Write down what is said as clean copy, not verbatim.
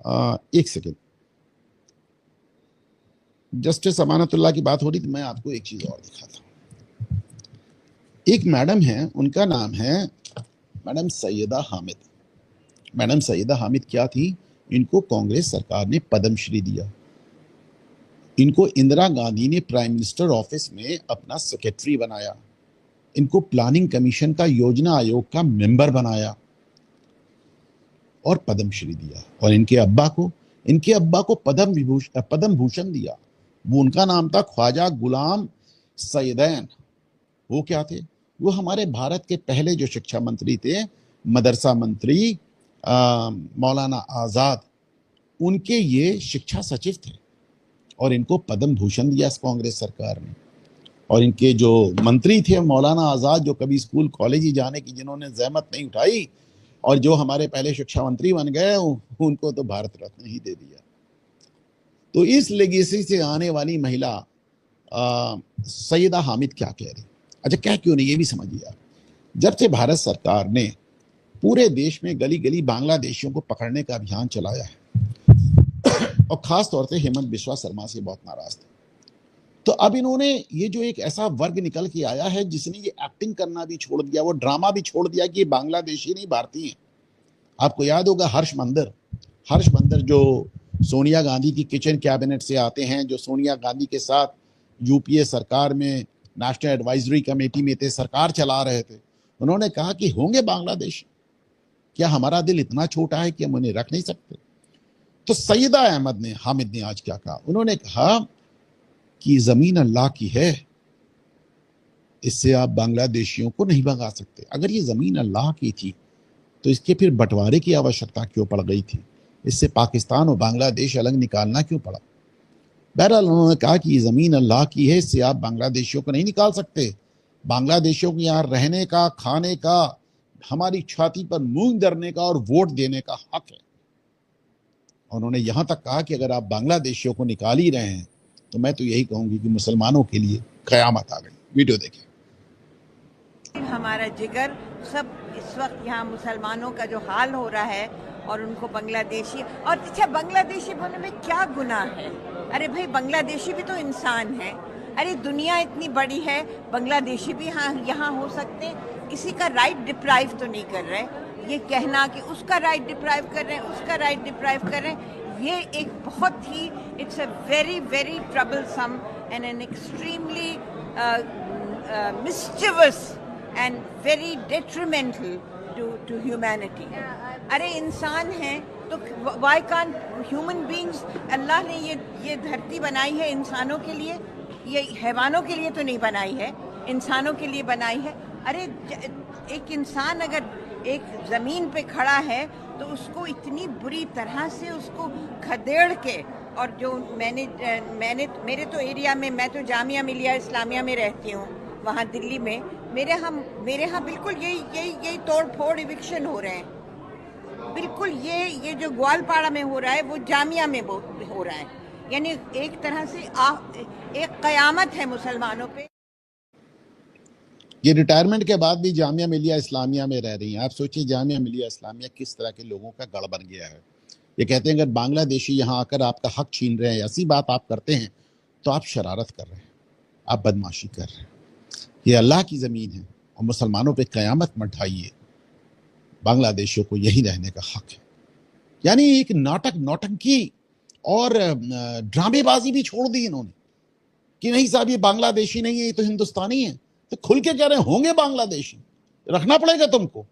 एक second, justice Amanatullah की बात हो रही थी, मैं आपको एक चीज और दिखाता हूं। एक मैडम है, उनका नाम है मैडम सैयदा हामिद। मैडम सैयदा हामिद क्या थी? इनको कांग्रेस सरकार ने पद्मश्री दिया। इनको इंदिरा गांधी ने प्राइम मिनिस्टर ऑफिस में अपना सेक्रेटरी बनाया। इनको प्लानिंग कमीशन का योजना आयोग का मेंबर बनाया और पद्मश्री दिया। और इनके अब्बा को पद्म भूषण दिया। वो उनका नाम था ख्वाजा गुलाम सैदैन। वो क्या थे? वो हमारे भारत के पहले जो शिक्षा मंत्री थे, मदरसा मंत्री मौलाना आजाद, उनके ये शिक्षा सचिव थे और इनको पद्म भूषण दिया कांग्रेस सरकार ने। और इनके जो मंत्री थे मौलाना आजाद, जो कभी स्कूल कॉलेज ही जाने की जिन्होंने जहमत नहीं उठाई और जो हमारे पहले शिक्षा मंत्री बन गए, उनको तो भारत रत्न ही दे दिया। तो इस लेगेसी से आने वाली महिला सैयदा हामिद क्या कह रही? अच्छा, क्या क्यों नहीं, ये भी समझिए आप। जब से भारत सरकार ने पूरे देश में गली गली बांग्लादेशियों को पकड़ने का अभियान चलाया है और खास तौर से हेमंत बिस्वा शर्मा से बहुत नाराज थे, तो अब इन्होंने ये जो एक ऐसा वर्ग निकल के आया है जिसने ये एक्टिंग करना भी छोड़ दिया, वो ड्रामा भी छोड़ दिया कि ये बांग्लादेशी नहीं भारतीय है। आपको याद होगा हर्ष मंदर जो सोनिया गांधी की किचन कैबिनेट से आते हैं, जो सोनिया गांधी के साथ यूपीए सरकार में नेशनल एडवाइजरी कमेटी में थे, सरकार चला रहे थे। उन्होंने कहा कि होंगे बांग्लादेशी, क्या हमारा दिल इतना छोटा है कि हम उन्हें रख नहीं सकते? तो सैयदा हामिद ने आज क्या कहा? उन्होंने कहा कि जमीन अल्लाह की है, इससे आप बांग्लादेशियों को नहीं भगा सकते। अगर ये जमीन अल्लाह की थी तो इसके फिर बंटवारे की आवश्यकता क्यों पड़ गई थी? इससे पाकिस्तान और बांग्लादेश अलग निकालना क्यों पड़ा? बहरहाल उन्होंने कहा कि ये जमीन अल्लाह की है, इससे आप बांग्लादेशियों को नहीं निकाल सकते। बांग्लादेशियों को यहाँ रहने का, खाने का, हमारी छाती पर मूंग धरने का और वोट देने का हक है। उन्होंने यहां तक कहा कि अगर आप बांग्लादेशियों को निकाल ही रहे हैं तो मैं तो यही कहूंगी कि मुसलमानों के लिए कयामत आ गई। वीडियो देखें। हमारा जिगर सब इस वक्त यहाँ मुसलमानों का जो हाल हो रहा है और उनको बांग्लादेशी, और अच्छा बांग्लादेशी होने में क्या गुनाह है? अरे भाई, बांग्लादेशी भी तो इंसान है। अरे दुनिया इतनी बड़ी है, बांग्लादेशी भी यहाँ हो सकते हैं। किसी का राइट डिप्राइव तो नहीं कर रहे। ये कहना कि उसका राइट डिप्राइव कर रहे हैं, उसका राइट डिप्राइव कर रहे हैं, ये एक बहुत ही, it's a very very troublesome and an extremely mischievous and very detrimental to humanity. अरे इंसान हैं तो why can't human beings, अल्लाह ने ये धरती बनाई है इंसानों के लिए, ये हैवानों के लिए तो नहीं बनाई है, इंसानों के लिए बनाई है। अरे एक इंसान अगर एक ज़मीन पे खड़ा है तो उसको इतनी बुरी तरह से उसको खदेड़ के, और जो मेरे तो एरिया में, मैं तो जामिया मिलिया इस्लामिया में रहती हूँ, वहाँ दिल्ली में, मेरे यहाँ बिल्कुल यही तोड़ फोड़ इविक्शन हो रहे हैं। बिल्कुल ये जो ग्वालपाड़ा में हो रहा है वो जामिया में हो रहा है। यानी एक तरह से एक कयामत है मुसलमानों पे। ये रिटायरमेंट के बाद भी जामिया मिलिया इस्लामिया में रह रही हैं। आप सोचिए जामिया मिलिया इस्लामिया किस तरह के लोगों का गढ़ बन गया है। ये कहते हैं अगर बांग्लादेशी यहाँ आकर आपका हक छीन रहे हैं, ऐसी बात आप करते हैं तो आप शरारत कर रहे हैं, आप बदमाशी कर रहे हैं। ये अल्लाह की ज़मीन है और मुसलमानों पे क़यामत मत ढाइए। बांग्लादेशियों को यही रहने का हक है। यानी एक नौटंकी और ड्रामेबाजी भी छोड़ दी इन्होंने कि नहीं साहब ये बांग्लादेशी नहीं है, ये तो हिंदुस्तानी है। तो खुल के कह रहे होंगे बांग्लादेशी, रखना पड़ेगा तुमको।